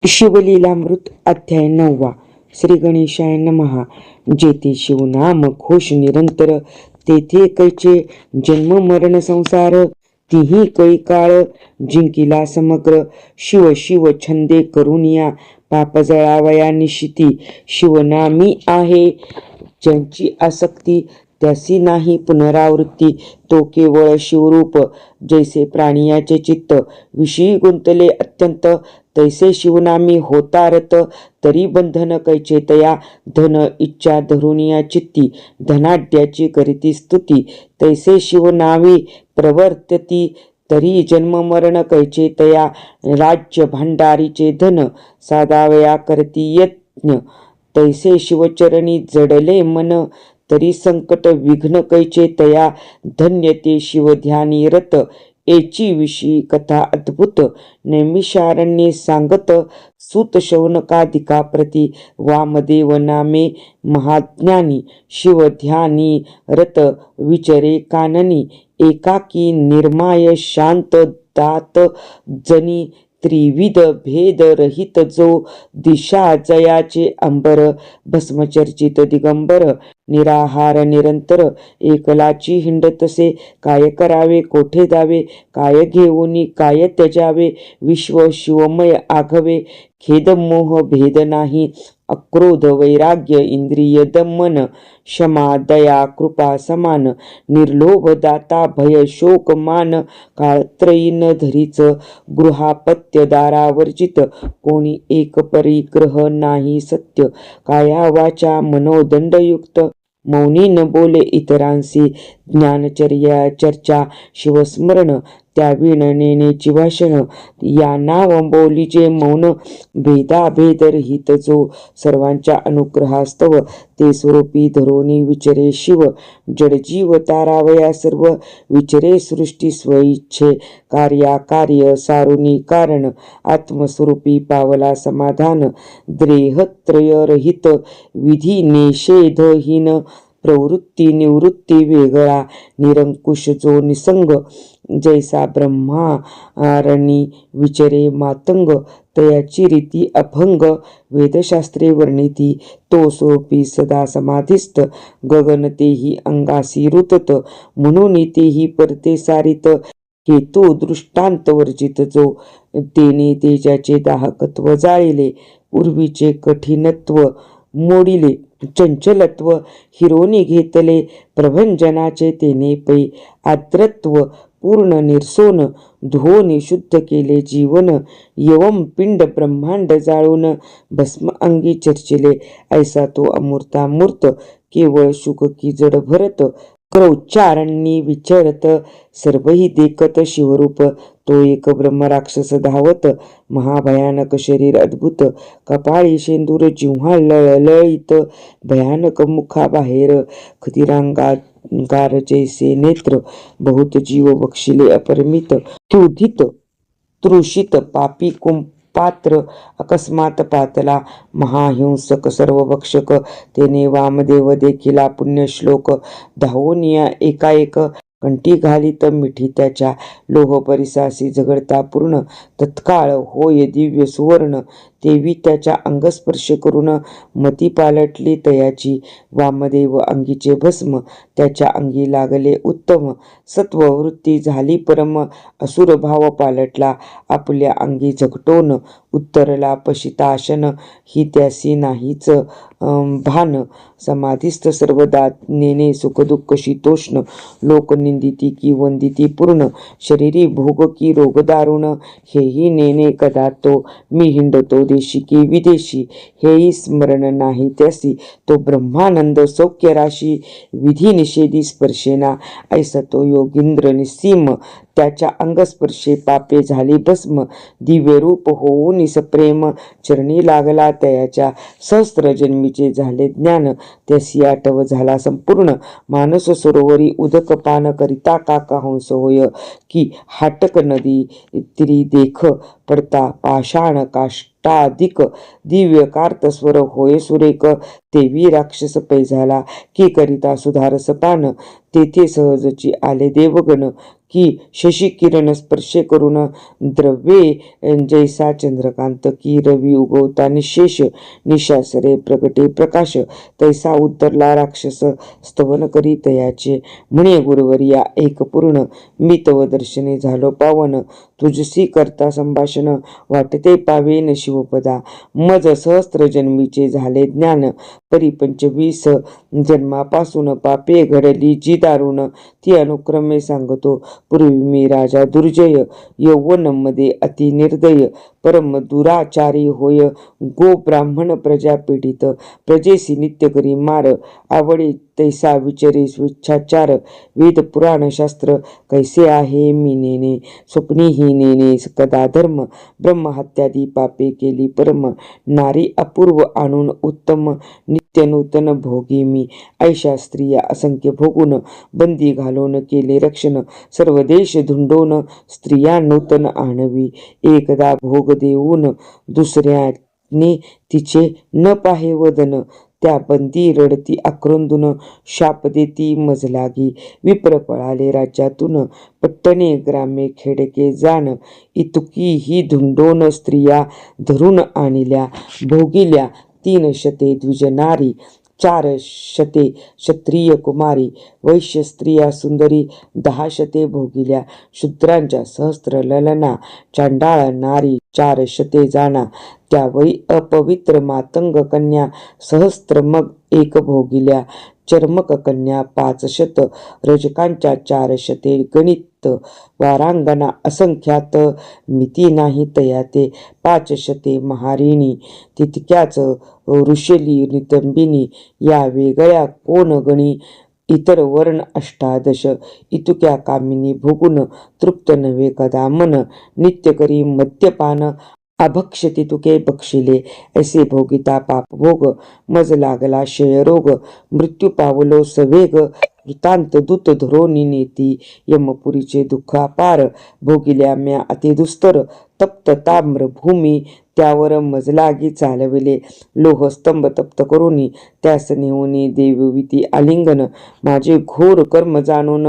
शिवलीलामृत अध्याय 9. श्री गणेशाय नमः. जेथे शिवनाम घोष निरंतर, तेथे कैचे जन्म मरण संसार. तिही कै काळ जिंकिला समग्र, शिव शिव छंदे करुनिया. पाप जळावया निशिती, शिवनामी आहे ज्यांची आसक्ती. त्यासी नाही पुनरावृत्ती, तो केवळ शिवरूप. जैसे प्राणियाचे चित्त विषयी गुंतले अत्यंत, तैसे शिवनामी होता रत. तरी बंधन कैचे तया, धन इच्छा धरुनिया चित्ती. धनाढ्याची करीती स्तुती, तैसे शिवनामी प्रवर्तती. तरी जन्म मरण कैचे तया, राज्य भांडारीचे धन. साधावया करती यज्ञ, तैसे शिवचरणी जडले मन. तरी संकट विघ्न कैचे तया, धन्य ते शिवध्यानी रत. एची विषयी कथा अद्भुत, नैमिषारण्ये सांगत. सूत शौनकादिका प्रती, वामदेव नामे महाज्ञानी. शिवध्यानी रत विचरे काननी, एकाकी निर्माय शांत दात जनी. त्रिविध भेद रहित जो, दिशा जयाचे अंबर. भस्मचर्चित दिगंबर, निराहार निरंतर. एकलाची हिंडतसे, काय करावे कोठे जावे. काय घेऊनी काय त्यजावे, विश्व शिवमय आघवे. खेद मोह भेद नाही, अक्रोध वैराग्य इंद्रिय दमन. क्षमा दया कृपा समान, निर्लोभ दाता भय शोक मान. काळत्रयी न धरीच, गृहापत्य दारावर्जित. कोणी एक परिग्रह नाही सत्य, काया वाचा मनोदंडयुक्त. मौनी न बोले इतरांसी, ज्ञानचर्या चर्चा शिवस्मरण. त्या नेनेची भाषण, या नाव बोलीचे मौन. भेदाभेद रहित जो, सर्वांच्या अनुग्रहास्तव. ते स्वरूपी धरोनी विचरे शिव, जडजीव तारावया सर्व. विचरे सृष्टी स्वइच्छे, कार्याकार्य सारुनी कारण. आत्मस्वरूपी पावला समाधान, द्रेहत्रय रहित. विधी निषेधहीन, प्रवृत्ती निवृत्ती वेगळा. निरंकुश जो निसंग, जैसा ब्रह्मारणी विचरे मातंग. तयाची रीती अभंग, वेदशास्त्रे वर्णिती. तो स्वरूपी सदा समाधिस्थ, गगन तेही अंगासी रुतत. म्हणून तेही परते सारित. हेतू दृष्टांत वर्जित जो, तेने तेजाचे दाहकत्व जाळिले. पूर्वीचे कठीणत्व मोडिले, चंचलत्व हिरोनी घेतले. प्रभंजनाचे तेने पै, आर्द्रत्व पूर्ण निरसोन. धुवोनी शुद्ध केले जीवन, यवम पिंड ब्रह्मांड जाळून. भस्म अंगी चर्चिले, ऐसा तो अमूर्तामूर्त. केवळ शुक की जड भरत, क्रौचारण्यी विचरत. सर्वही देखत शिवरूप, तो एक ब्रह्मराक्षस धावत. महाभयानक शरीर अद्भुत, कपाळी शेंदूर जिव्हा लळलळीत. भयानक मुखाबाहेर खदिरांगार जैसे नेत्र. बहुत जीव बक्षिले अपरिमित, क्षुधित तृषित पापी कुंपात्र. अकस्मात पातला महाहिंसक सर्वभक्षक. तेने वामदेव देखिला पुण्यश्लोक. धावोनिया एकाएक, कंठी घालीत मिठी त्याच्या. लोह परिसासी झगडता पूर्ण, तत्काळ होय दिव्य सुवर्ण. तेवी त्याच्या अंगस्पर्श करून, मती पालटली तयाची. वामदेव अंगीचे भस्म, त्याच्या अंगी लागले उत्तम. सत्ववृत्ती झाली परम, असुर भाव पालटला. आपल्या अंगी झगटोन, उत्तरला पशिताशन. ही त्यासी नाहीच भान, समाधिस्थ सर्वदा. नेने सुखदुःख शीतोष्ण, लोक निंदिती की वंदिती पूर्ण. शरीरी भोग की रोग दारुण, हेही नेने कदा तो. मी हिंडतो देशी की विदेशी, हेही स्मरण नाही त्यासी. तो ब्रह्मानंद सौख्य राशी, विधी निषेधी स्पर्शेना. ऐसा तो योगींद्र निस्सीम, त्याच्या अंगस्पर्शे पापे झाली भस्म. दिव्य रूप होऊन सप्रेम, चरणी लागला तयाच्या. सहस्त्र जन्मीचे झाले ज्ञान, त्यासी आटव झाला संपूर्ण. मानस सरोवरी उदक पान करिता काका हंस होय, की हाटक नदी तिरी देख. पडता पाषाण काष्टाधिक, दिव्य कार्तस्वर होय सुरेख. तेवी राक्षस पै झाला, की करिता सुधारस पान. तेथे सहजची आले देवगण, की शशी किरण स्पर्शे करून द्रव्ये जैसा चंद्रकांत की रवी उगवता निशेष निशासरे प्रगटे प्रकाश तैसा उत्तरला राक्षस स्तवन करी तयाचे म्हणे गुरुवर्या एक पूर्ण मी तव दर्शने झालो पावन तुझसी करता संभाषण वाटते पावेन शिवपदा मज सहस्त्र जन्मीचे झाले ज्ञान परी 25 जन्मापासून पापे घडली जी दारुण ती अनुक्रमे सांगतो पूर्वी मी राजा दुर्जय यौवनमध्ये अति निर्दय परम दुराचारी होय गो ब्राह्मण प्रजा पीडित प्रजेसी नित्य करी मार आवडे तैसा विचारे स्वेच्छाचार वेद पुराण शास्त्र कैसे आहे मी नेणे स्वप्नी ही नेणे कदा धर्म ब्रह्महत्यादी पापे केली परम नारी अपूर्व आणून उत्तम नित्य नूतन भोगी मी ऐशा स्त्रिया असंख्य भोगून बंदी घालून केले रक्षण सर्व देश धुंडून स्त्रिया नूतन आणवी एकदा भोग देऊन दुसऱ्याने तिचे न पाहे वदन त्या बंदी रडती आक्रोंदून शाप देती मजलागी विप्र पळाले राज्यातून पट्टणे ग्रामे खेडके जाण इतुकी ही धुंडोन स्त्रिया धरून आणल्या भोगिल्या 3 शते द्विजनारी 4 शते क्षत्रिय कुमारी वैश्य स्त्रिया सुंदरी 10 शते भोगिल्या शूद्रांच्या सहस्त्र ललना चांडाळ नारी 4 शते जाणा त्यावरी अपवित्र मातंग कन्या सहस्त्र मग एक भोगिल्या चर्मक कन्या 500 रजकांच्या 4 शते गणित वारांगणा असंख्यात मिती नाही तयाते 5 शते महारिणी तितक्याच ऋषली नितंबिनी या वेगळ्या कोण गणी इतर वर्ण 18 इतुक्या कामिनी भोगून तृप्त नव्हे कदा मन नित्य करी मद्यपान अभक्ष्य तुके बक्षिले ऐसे भोगिता पाप भोग मज लागला क्षयरोग मृत्यू पावलो सवेग वृतांत दूत धरोनी नेती यमपुरीचे दुःखापार भोगिल्या म्या अतिदुस्तर तप्त ताम्र भूमी त्यावर मजलागी चालविले लोहस्तंभ तप्त करुनी त्यास नेऊनी देवविती आलिंगन माझे घोर कर्म जाणून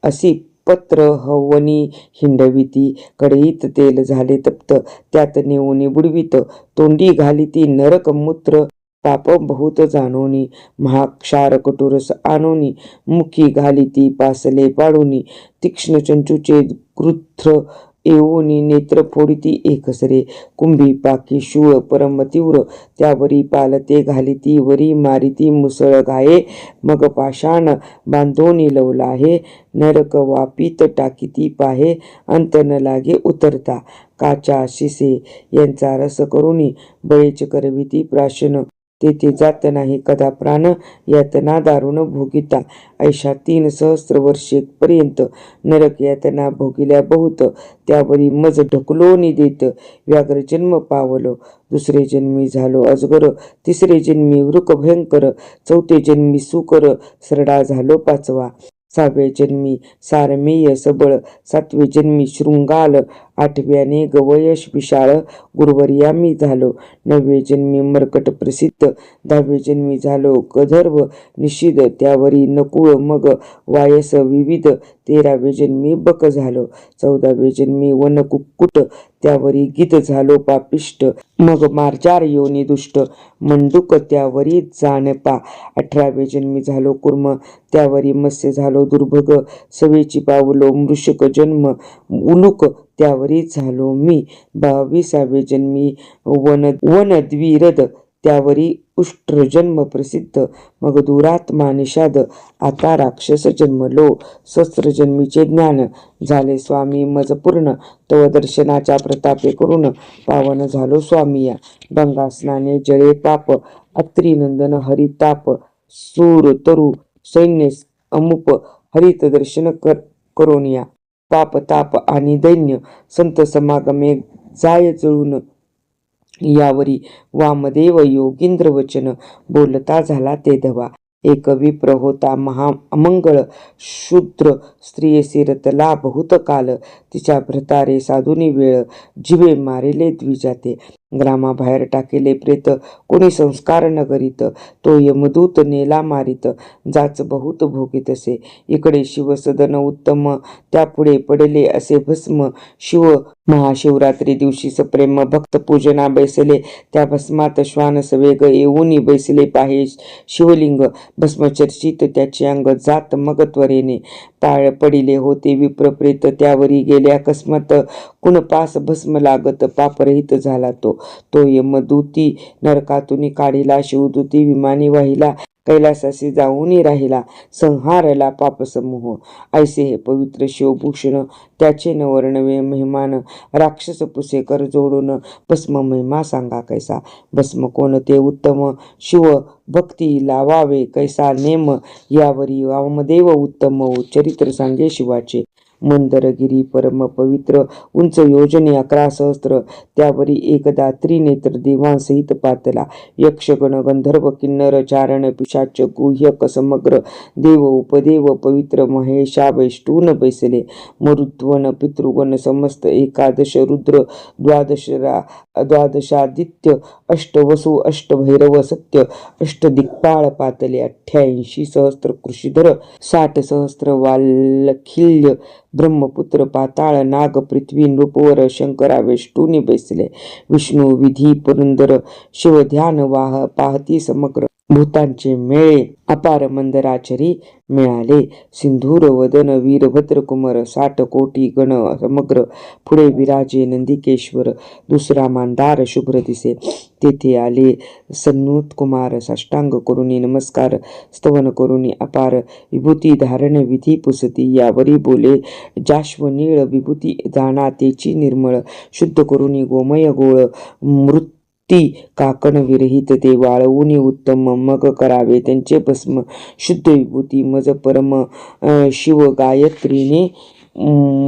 अशी पत्र हवनी हिंडविती कढईत तेल झाले तप्त त्यात नेऊनी बुडवित तोंडी घालिती नरक मूत्र पाप बहुत जाणोनी महाक्षार कटुरस आणोनी मुखी घालिती पासले पाडूनी तीक्ष्ण चंचूचे क्रुद्र येऊनी नेत्र फोडिती एकसरे कुंभी पाकी शूळ परम तीव्र त्यावरी पालते घालिती वरी मारिती मुसळ घाये मग पाषाण बांधोनी लवला हे नरक वापीत टाकीती पाहे अंत न लागे उतरता काचा शिसे यांचा रस करुनी बळीच करविती प्राशन तेथे जात नाही कदा प्राण यातना दारुण भोगिता ऐशा 3 सहस्त्र वर्षे पर्यंत नरक यातना भोगिल्या बहुत त्यावरी मज ढकलोनी देत व्याघ्र जन्म पावलो दुसरे जन्मी झालो अजगर तिसरे जन्मी वृक भयंकर चौथे जन्मी सुकर सरडा झालो 5वा 6व्या जन्मी सारमेय सबळ 7वे जन्मी शृंगाल 8व्याने गवयश विशाळ गुरुवर्या मी झालो 9वे जन्मी मर्कट प्रसिद्ध 10वे जन्मी झालो गंधर्व निषिद त्यावरी नकुळ मग वायस विविध 13वे जन्मी बक झालो 14वे जन्मी वन कुक्कुट त्यावरी गिध झालो पापिष्ट मग मार्जार योनी दुष्ट मंडूक त्यावरी जानपा 18वे जन्मी झालो कुर्म त्यावरी मत्स्य झालो दुर्भग सवेची पावलो मृषक जन्म उलुक त्यावरी झालो मी 22वे जन्मी वनद्विरद त्यावरी उष्ट्र जन्म प्रसिद्ध मग दुरात्मा निषाद आता राक्षस जन्मलो सहस्त्र जन्मीचे ज्ञान झाले स्वामी मज पूर्ण तव दर्शनाच्या प्रतापे करून पावन झालो स्वामिया गंगा स्नाने जळे पाप अत्रिनंदन हरिताप सूर तरु सैन्य अमुप हरित दर्शन करोनिया पाप ताप आणि दैन्य संत समागमे जाय जळून यावरी वामदेव योगींद्र वचन बोलता झाला ते धवा एक विप्र होता महा अमंगळ शूद्र स्त्रियेसी रतला बहुत काल तिच्या भ्रतारे साधुनी वेळ जिवे मारिले द्विजाते ग्रामाबाहेर टाकेले प्रेत, कोणी संस्कार न करीत, तो यमदूत नेला मारित, जाच बहुत भोगीतसे. इकडे शिवसदन उत्तम, त्यापुढे पडले असे भस्म. शिव महाशिवरात्री दिवशी सप्रेम भक्त पूजना बैसले, त्या भस्मात श्वानस वेग येऊनी बैसले पाहे शिवलिंग. भस्मचर्चित त्याचे अंग, जात मग त्वरेने, पाळ पडिले होते विप्रप्रेत, त्यावरी गेल्या अकस्मात, कुणपास भस्म लागत पापरहित झाला तो. तो यमदूती नरकातून काढिला, शिवदूती विमानी वाहिला, कैलासाशी जाऊनी राहिला, संहारला पापसमूह. ऐसे हे पवित्र शिवभूषण, त्याचे न वर्णवे महिमान, राक्षस पुसे कर जोडून, भस्म महिमा सांगा कैसा. भस्म कोणते उत्तम, शिव भक्ती लावावे कैसा नेम, यावरी वामदेव उत्तम, चरित्र सांगे शिवाचे. मंदरगिरी परम पवित्र, उंच योजने 11 सहस्त्र, त्यावरी एकदा त्रिनेत्र देवांसहित पातला, यक्षगण गंधर्व किन्नर चारण पिशाच गुह्यक समग्र, देव उपदेव पवित्र महेशा वैष्टून बैसले. मरुत्वन पितृगण समस्त, 11 रुद्र, 12 अष्टवसु, अष्टभैरव सत्य, अष्टदिक्पाळ पातले. 88 सहस्त्र कृषीधर, 60 सहस्त्र वालखिल्य, ब्रह्मपुत्र पाताळ नाग पृथ्वी नृपवर, शंकरा वेष्टूनी बैसले. विष्णू विधी पुरंदर, शिव ध्यान वाह पाहती समग्र, भूतांचे मेळे अपार मंदराचरी मिळाले. सिंधूर वदन वीरभद्र कुमार, 60 कोटी गण समग्र, पुढे विराजे नंदिकेश्वर, दुसरा मांदार शुभ्र दिसे. तेथे आले सन्नूत कुमार, साष्टांग करुणी नमस्कार, स्तवन करुणी अपार विभूती धारण विधी पुसती. यावरी बोले जाश्वनीळ विभूती जाणा तेची निर्मळ, शुद्ध करुणी गोमय गोळ, मृती काकण विरहित ते वाळवूनी उत्तम, मग करावे त्यांचे भस्म. शुद्ध विभूती मज परम, शिव गायत्रीने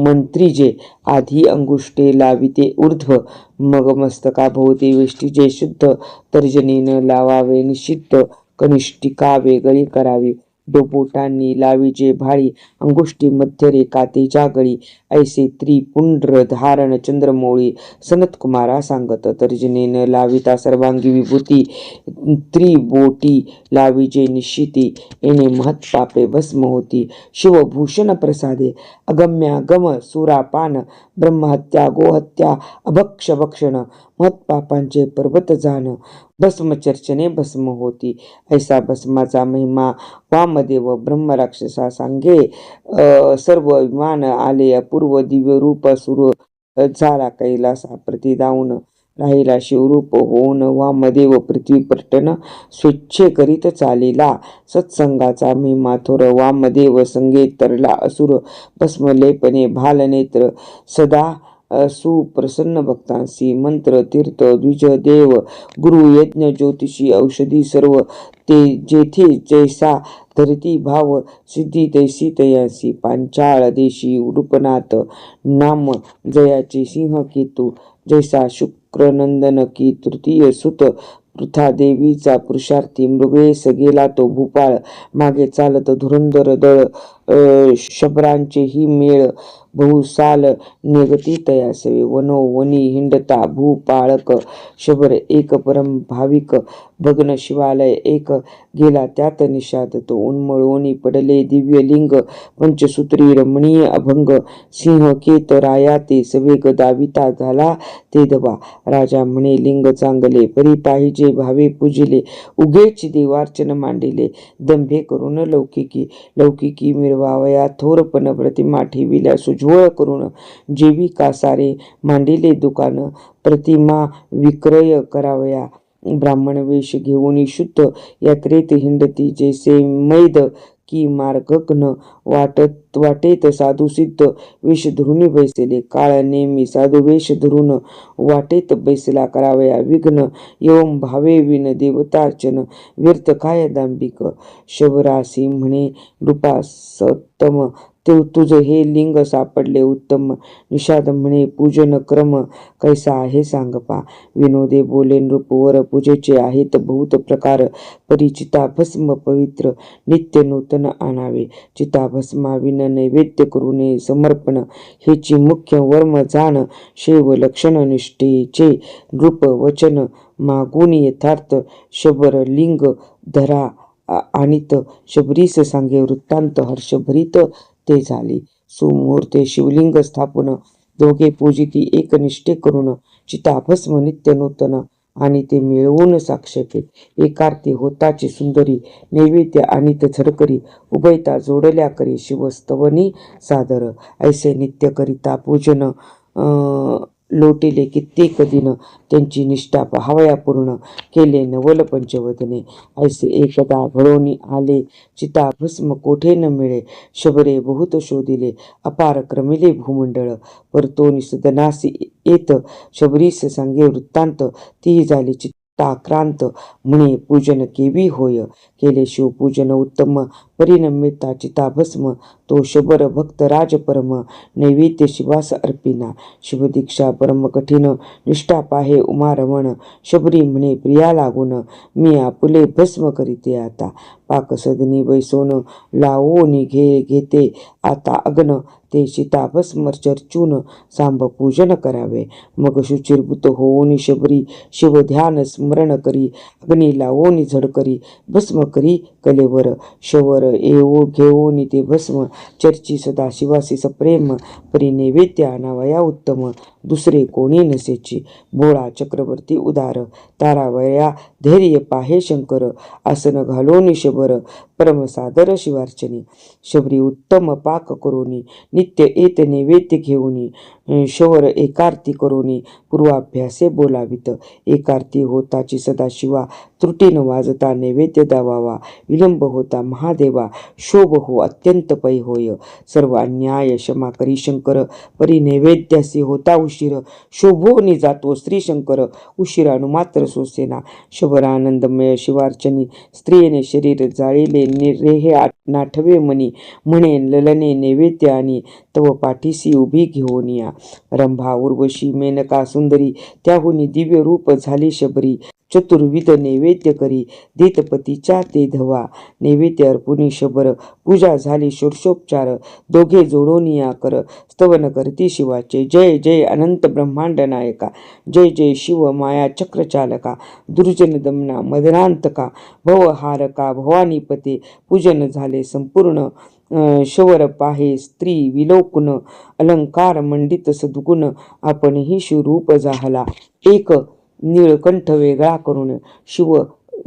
मंत्रीजे, आधी अंगुष्टे लाविते ऊर्ध्व, मग मस्तका भोवती वेष्टीजे शुद्ध, तर्जनीन लावावे निषिद्ध, कनिष्ठिका वेगळी करावी, डोबोटांनी लावीजे भाळी, अंगुष्टी मध्यरेखा तेजा गळी. ऐसे त्रिपुंड्र धारण चंद्रमौळी, सनत कुमारा सांगत, तर्जनीन लाविता सर्वांगी विभूती, त्रिबोटी लावीजे निश्चिती, येणे महत् पापे भस्म होती. शिवभूषण प्रसादे, अगम्यागम सुरापान, ब्रह्महत्या गोहत्या अभक्ष भक्षण, महत्पापांचे पर्वत जाण, भस्मचर्चने भस्म होती. ऐसा भस्माचा महिमा वामदेव ब्रह्मराक्षसा सांगे. सर्व विमान आले अपूर्व, दिव्य रूप सुर झाला कैलासा प्रति दाऊन, राहिला शिवरूप होऊन, वामदेव पृथ्वी पर्यटन स्वेच्छे करीत चालिला. सत्संगाचा महिमा थोर, वामदेव संगे तरला असुर, भस्मलेपने भालनेत्र, सदा सुप्रसन्न भक्तांसी, मंत्र तीर्थ द्विज देव गुरु यज्ञ ज्योतिषी औषधी सर्व, ते जेथे जैसा धरती भाव, सिद्धी तैसी तयासी. पांचाळ देशी उडुपनाथ, नाम जयाचे सिंह केतू, जैसा शुक्रनंदन की तृतीय सुत, पृथा देवीचा पुरुषार्थी, मृगेश गेला तो भूपाळ, मागे चालत धुरंधर दळ, शबरांचे ही मेळ, बहुसाल निगती तयासवे, वनोवनी हिंडता भूपाळक, शबर एक परम भाविक, भग्न शिवालय एक, गेला त्यात निषाद तो, उन्मळवणी पडले दिव्य लिंग, पंचसूत्री रमणीय अभंग, सिंह केत राया ते सवेग, दाविता झाला ते दबा. राजा म्हणे लिंग चांगले, परी पाहिजे भावे पूजिले, उगेच देवार्चन मांडिले, दंभे करून लौकिकी मिरवावया, थोरपण प्रतिमा ठेविल्या सुज्वळ करून, जेवी कासारे मांडिले दुकान, प्रतिमा विक्रय करावया, ब्राह्मण वेश घेऊन शुद्ध, यात्रेत हिंडती जैसे मैद की मार्गघ्न, वाटेत साधू सिद्ध वेश धरून बैसले, काळ नेमी साधू वेश धरून, वाटेत बैसला करावया विघ्न, एवं भावे विन देवतार्चन, व्यर्थ काय दांभिक. शबरासी म्हणे नृपा सत्तम, ते तुझे हे लिंग सापडले उत्तम. निषाद म्हणे पूजन क्रम कैसा आहे सांग पा. विनोदे बोले नृपवर पूजेचे आहेत बहुत प्रकार. परी चिताभस्म पवित्र नित्य नूतन आणावे. चिताभस्माविन नैवेद्य करूने समर्पण हेची मुख्य वर्म जाण. शैव लक्षण निष्ठेचे नृप वचन मागून यथार्थ शबर लिंग धरा आणित. शबरीस सांगे वृत्तांत हर्षभरीत ते झाले. सुमुहूर्ते शिवलिंग स्थापून दोघे पूजिती एकनिष्ठे करून चिताभस्म नित्य नूतन आणि ते मिळवून साक्षेपे. एकार्ती होताची सुंदरी नैवेद्य आणित झडकरी. उभयता जोडल्या करी शिवस्तवनी सादर. ऐसे नित्य करिता पूजन लोटिले कित्येक दिन. त्यांची निष्ठा पहावया पूर्ण केले नवल पंचवदने. ऐसे एकदा घडोनी आले चिताभस्म कोठे न मिळे. शबरे बहुत शोधिले अपार क्रमिले भूमंडळ. परतोनी सदनासी येत शबरीस सांगे वृत्तांत. ती झाली चित्ताक्रांत म्हणे पूजन केवी होय. केले शिवपूजन उत्तम परीन मिळता चिताभस्म. तो शबर भक्त राज परम नैवेद्य शिवास अर्पिना. शिवदीक्षा परम कठीण निष्ठा पाहे उमारमण. शबरी म्हणे प्रिया लागून मी आपुले भस्म करीते आता. पाकसदनी बैसोन लावोनी घेते आता अग्न. ते चिताभस्म चर्चून सांब पूजन करावे. मग शुचिर्भूत होऊनी शबरी शिवध्यान स्मरण करी. अग्नी लावोनी झडकरी भस्म करी कलेवर. शवर येऊ घेऊनी ते भस्म चर्ची सदा शिवासी सप्रेम. परी नैवेद्य आणावया उत्तम दुसरे कोणी नसेची. भोळा चक्रवर्ती उदार तारावया धैर्य पाहे शंकर. आसन घालोनी शबर परमसादर शिवार्चनी. शबरी उत्तम पाक करोनी नित्य येत नैवेद्य घेऊनी. शवर एकार्ती करोनी पूर्वाभ्यासे बोलावित. एकार्ती होताची सदाशिवा त्रुटीन वाजता नैवेद्य दावावा. विलंब होता महादेवा शोभ हो अत्यंत पै होय. सर्व अन्याय क्षमा करी शंकर. परी नैवेद्यासी होता उशीर. शोभोनी जातो श्रीशंकर उशिरानु मात्र सोसेना. शबरानंदमय शिवार्चनी स्त्रियेने शरीर जाळीले निरेहे नाठवे मनी. म्हणे ललने नैवेद्य आणि तव पाठीसी उभी घेऊन या. रंभा उर्वशी मेनका सुंदरी त्याहुनी दिव्य रूप झाली शबरी. चतुर्विध नैवेद्य करी देतपतीच्या ते धवा. नैवेद्य अर्पुनी शबर पूजा झाली षोडशोपचार. दोघे जोडोनिया कर स्तवन करती शिवाचे. जय जय अनंत ब्रह्मांड नायका. जय जय शिव माया चक्रचालका. दुर्जन दमना मदनांतका. भवहारका भवानीपते. पूजन झाले संपूर्ण. शवर पाहे स्त्री विलोकुन. अलंकार मंडित सद्गुण. आपणही शिवरूप जाहला एक नीळकंठ वेगळा करून. शिव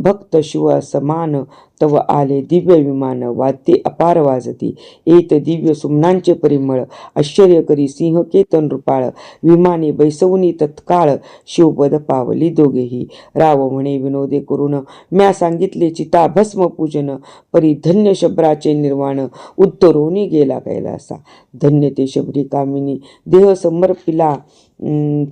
भक्त शिव समान तव आले दिव्य विमान. वाद्ये अपार वाजती येत दिव्य सुमनांचे परिमळ. आश्चर्य करी सिंह केतन नृपाळ. विमाने बैसवनी तत्काळ शिवपद पावली दोघेही. राव म्हणे विनोदे करून म्या सांगितले चिता भस्म पूजन. परी धन्य शबराचे निर्वाण उत्तरोनी गेला कैलासा. धन्य ते शबरी कामिनी देह समर्पिला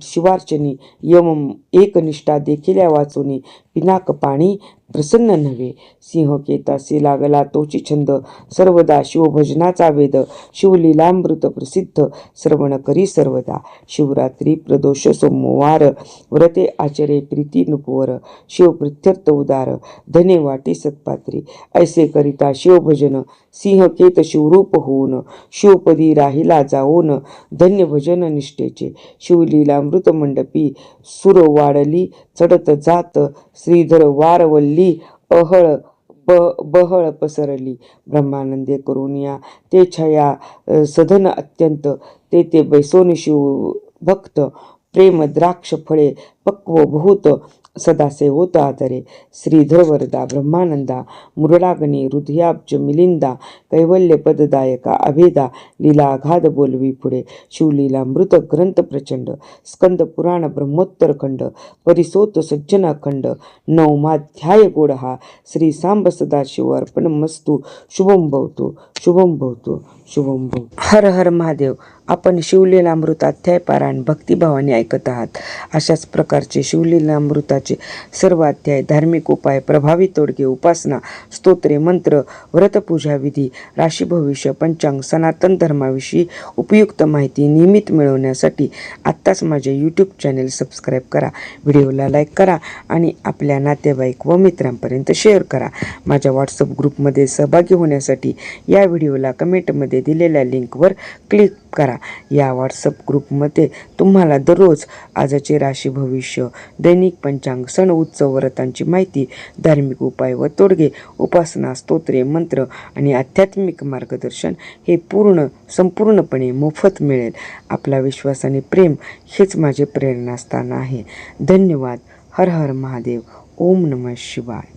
शिवार्चनी. यम एकनिष्ठा देखिल्या वाचोनी पिनाक पाणी प्रसन्न नव्हे. सिंह केतासी लागला तोची छंद. सर्वदा शिवभजनाचा वेद. शिवलीलामृत प्रसिद्ध श्रवण करी सर्वदा. शिवरात्री प्रदोष सोमवार व्रते आचरे प्रीती नुपुवर. शिवप्रित्यर्थ उदार धने वाटी सत्पात्री. ऐसे करिता शिवभजन सिंह केत शिवरूप होऊन. शिवपदी राहिला जाऊन धन्य भजन निष्ठेचे. शिवलीलामृत मंडपी सुर वाढली चढत जात. श्रीधर वारवल्ली अहळ बहळ पसरली. ब्रह्मानंदे करुनिया ते छया सधन अत्यंत. ते बैसोनी शिव भक्त प्रेम द्राक्ष फळे पक्व बहुत. सदा सेवोत आदरे. श्रीधर वरदा ब्रह्मानंदा मुरडागणी हृदयाब्ज मिलिंदा. कैवल्य पददायका अभेदा लीलाघाद बोलवी पुढे. शिवलीलामृत ग्रंथ प्रचंड. स्कंद पुराण ब्रह्मोत्तर खंड. परिसोत सज्जन अखंड. नवमाध्याय गोड हा. श्री सांब सदाशिव अर्पण मस्तु. शुभम भवतु शुभम भवतु. शुभम भव. हर हर महादेव. आपण शिवलीलामृताध्याय पारायण भक्तिभावाने ऐकत आहात. अशाच प्रकारचे शिवलीलामृताचे सर्व अध्याय, धार्मिक उपाय, प्रभावी तोडगे, उपासना, स्तोत्रे, मंत्र, व्रतपूजा विधी, राशी भविष्य, पंचांग, सनातन धर्माविषयी उपयुक्त माहिती नियमित मिळवण्यासाठी आत्ताच माझे यूट्यूब चॅनेल सबस्क्राईब करा. व्हिडिओला लाईक करा आणि आपल्या नातेवाईक व मित्रांपर्यंत शेअर करा. माझ्या व्हॉट्सअप ग्रुपमध्ये सहभागी होण्यासाठी या व्हिडिओला कमेंटमध्ये दिलेल्या लिंकवर क्लिक करा. या व्हॉट्सअप ग्रुपमध्ये तुम्हाला दररोज आजचे राशी भविष्य, दैनिक पंचांग, सण उत्सव व्रतांची माहिती, धार्मिक उपाय व तोडगे, उपासना, स्तोत्रे, मंत्र आणि आध्यात्मिक मार्गदर्शन हे संपूर्णपणे मोफत मिळेल. आपला विश्वास आणि प्रेम हेच माझे प्रेरणास्थान आहे. धन्यवाद. हर हर महादेव. ओम नमः शिवाय.